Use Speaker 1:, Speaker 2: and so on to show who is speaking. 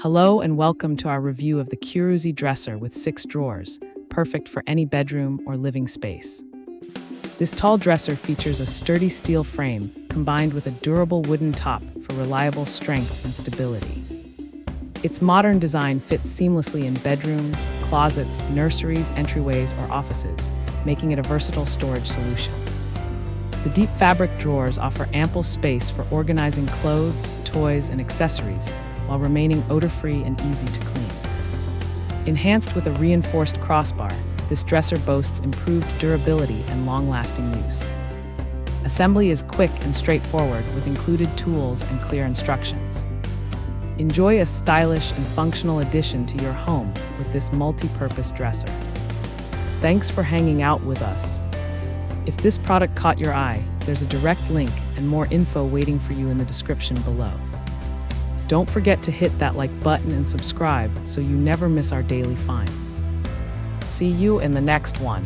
Speaker 1: Hello and welcome to our review of the Qyuruisi dresser with 6 drawers, perfect for any bedroom or living space. This tall dresser features a sturdy steel frame combined with a durable wooden top for reliable strength and stability. Its modern design fits seamlessly in bedrooms, closets, nurseries, entryways, or offices, making it a versatile storage solution. The deep fabric drawers offer ample space for organizing clothes, toys, and accessories, while remaining odor-free and easy to clean. Enhanced with a reinforced crossbar, this dresser boasts improved durability and long-lasting use. Assembly is quick and straightforward with included tools and clear instructions. Enjoy a stylish and functional addition to your home with this multi-purpose dresser. Thanks for hanging out with us. If this product caught your eye, there's a direct link and more info waiting for you in the description below. Don't forget to hit that like button and subscribe so you never miss our daily finds. See you in the next one.